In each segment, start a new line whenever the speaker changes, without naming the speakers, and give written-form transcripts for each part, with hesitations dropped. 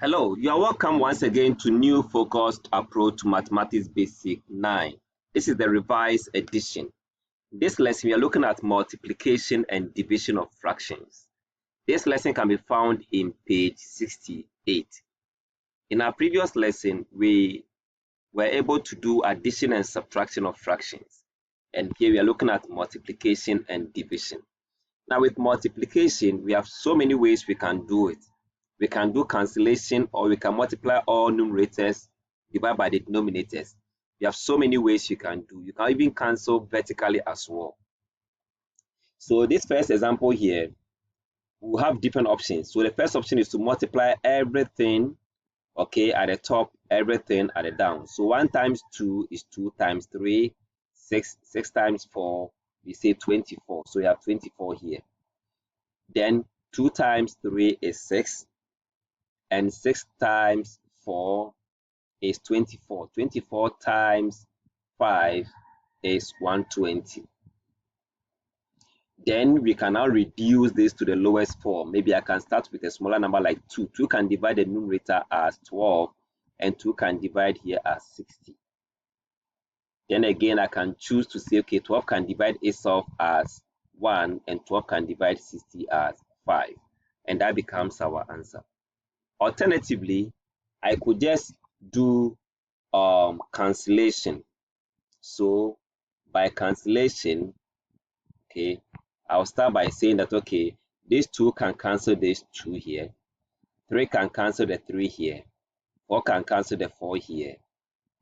Hello, you are welcome once again to New Focused Approach to Mathematics Basic 9. This is the revised edition. In this lesson, we are looking at multiplication and division of fractions. This lesson can be found in page 68. In our previous lesson, we were able to do addition and subtraction of fractions. And here we are looking at multiplication and division. Now with multiplication, we have so many ways we can do it. We can do cancellation, or we can multiply all numerators, divide by the denominators. We have so many ways you can do. You can even cancel vertically as well. So this first example here, we'll have different options. So the first option is to multiply everything, okay, at the top, everything at the down. So 1 times 2 is 2 times 3, 6 times 4, we say 24. So you have 24 here. Then 2 times 3 is 6. And 6 times 4 is 24. 24 times 5 is 120. Then we can now reduce this to the lowest form. Maybe I can start with a smaller number like 2. 2 can divide the numerator as 12, and 2 can divide here as 60. Then again, I can choose to say, okay, 12 can divide itself as 1, and 12 can divide 60 as 5. And that becomes our answer. Alternatively, I could just do cancellation. So by cancellation, okay, I'll start by saying that, okay, these 2 can cancel this 2 here, 3 can cancel the 3 here, 4 can cancel the 4 here.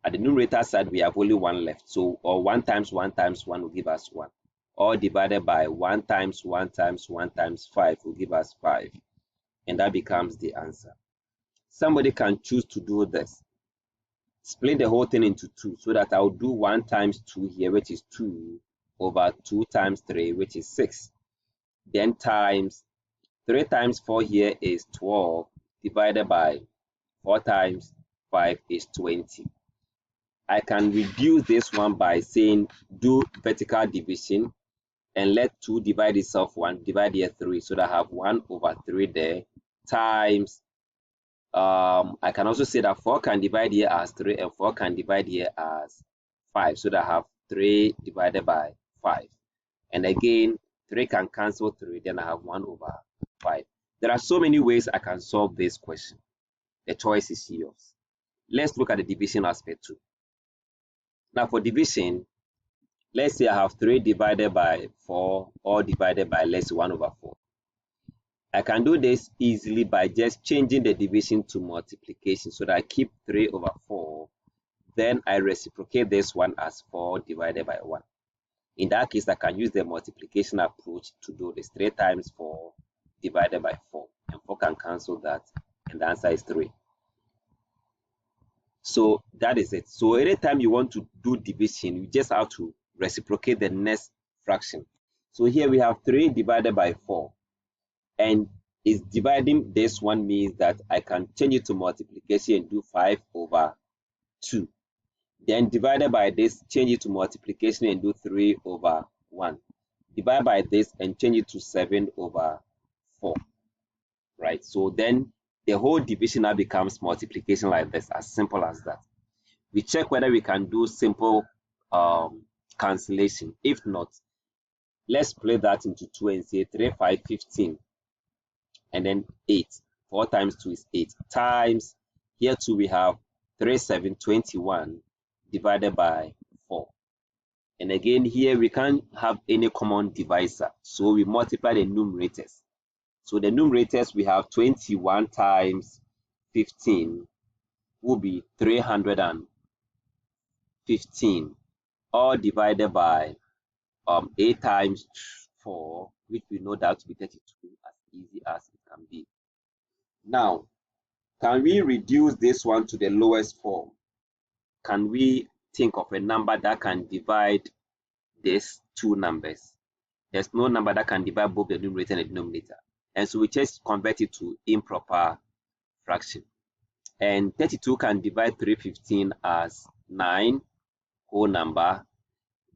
At the numerator side, we have only 1 left. So, or 1 times 1 times 1 will give us 1. Or divided by 1 times 1 times 1 times 5 will give us 5. And that becomes the answer. Somebody can choose to do this. Split the whole thing into 2, so that I'll do 1 times 2 here, which is 2, over 2 times 3, which is 6. Then times 3 times 4 here is 12, divided by 4 times 5 is 20. I can reduce this one by saying do vertical division and let 2 divide itself 1, divide here 3, so that I have 1 over 3 there, times I can also say that 4 can divide here as 3 and 4 can divide here as 5, so that I have 3 divided by 5. And again, 3 can cancel 3, then I have 1 over 5. There are so many ways I can solve this question. The choice is yours. Let's look at the division aspect too. Now for division, let's say I have 3 divided by 4, or divided by, let's say, 1 over 4. I can do this easily by just changing the division to multiplication, so that I keep 3 over 4. Then I reciprocate this one as 4 divided by 1. In that case, I can use the multiplication approach to do this. 3 times 4 divided by 4. And 4 can cancel that, and the answer is 3. So that is it. So anytime you want to do division, you just have to reciprocate the next fraction. So here we have 3 divided by 4. And is dividing this one means that I can change it to multiplication and do 5 over 2. Then divided by this, change it to multiplication and do 3 over 1. Divide by this and change it to 7 over 4. Right? So then the whole division now becomes multiplication like this, as simple as that. We check whether we can do simple cancellation. If not, let's split that into 2 and say 3, 5, 15. And then 8. 4 times 2 is 8. Times, here too we have 3, 7, 21 divided by 4. And again, here we can't have any common divisor, so we multiply the numerators. So the numerators, we have 21 times 15 will be 315, all divided by 8 times 4, which we know that to be 32, as easy as it can be. Now, can we reduce this one to the lowest form? Can we think of a number that can divide these two numbers? There's no number that can divide both the numerator and the denominator. And so we just convert it to improper fraction. And 32 can divide 315 as 9 whole number.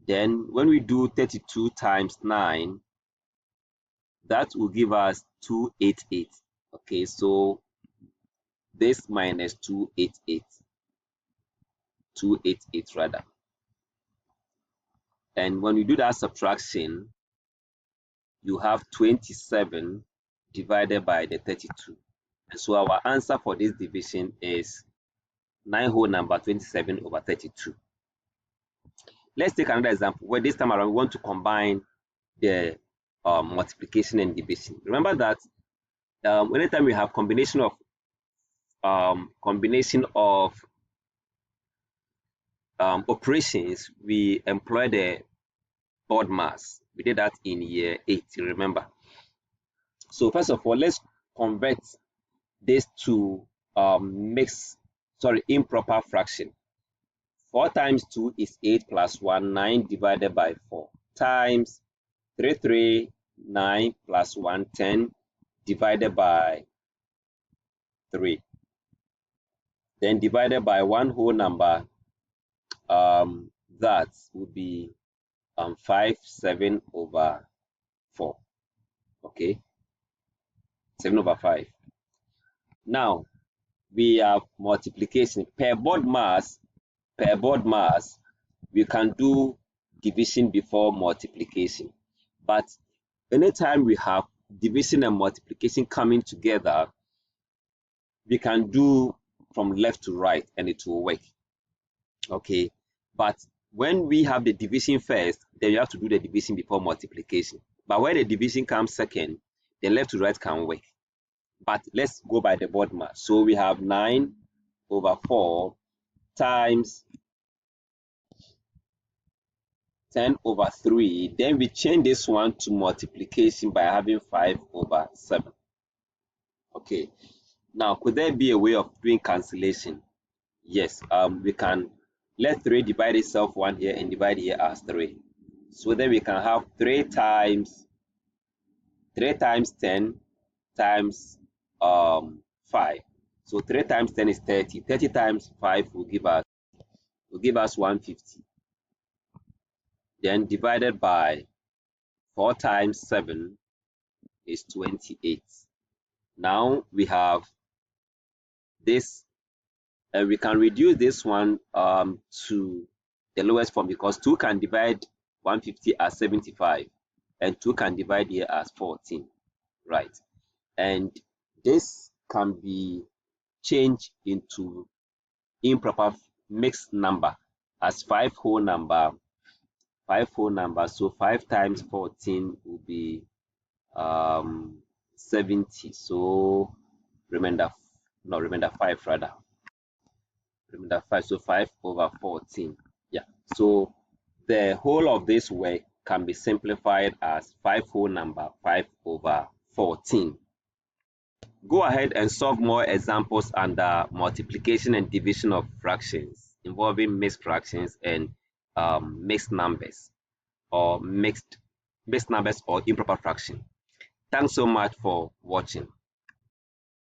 Then when we do 32 times 9, that will give us 288. Okay, so this minus 288. 288 rather. And when you do that subtraction, you have 27 divided by the 32. And so our answer for this division is 9 whole number 27 over 32. Let's take another example where this time around we want to combine the multiplication and division. Remember that anytime we have combination of operations, we employ the BODMAS. We did that in year 8, remember. So first of all, let's convert this to improper fraction. 4 times 2 is 8 plus 1, 9 divided by 4 times 3, 9 plus 1, 10 divided by 3. Then divided by 1 whole number, that would be 5, 7 over 4. Okay, 7 over 5. Now we have multiplication per BODMAS. We can do division before multiplication, but anytime we have division and multiplication coming together, we can do from left to right and it will work. Okay, but when we have the division first, then you have to do the division before multiplication. But when the division comes second, the left to right can work. But let's go by the BODMAS. So we have 9 over 4 times 10 over 3. Then we change this one to multiplication by having 5 over 7. Okay, now could there be a way of doing cancellation? Yes, we can let 3 divide itself 1 here and divide here as 3. So then we can have 3 times 10 times 5. So 3 times 10 is 30. 30 times 5 will give us 150. Then divided by 4 times 7 is 28. Now we have this, and we can reduce this one to the lowest form, because 2 can divide 150 as 75 and 2 can divide here as 14, right? And this can be changed into improper mixed number as 5 whole number. So 5 times 14 will be 70. So remember 5 rather. Remember 5. So 5 over 14. Yeah. So the whole of this work can be simplified as 5 whole number 5 over 14. Go ahead and solve more examples under multiplication and division of fractions involving mixed fractions and mixed numbers or improper fraction. Thanks so much for watching.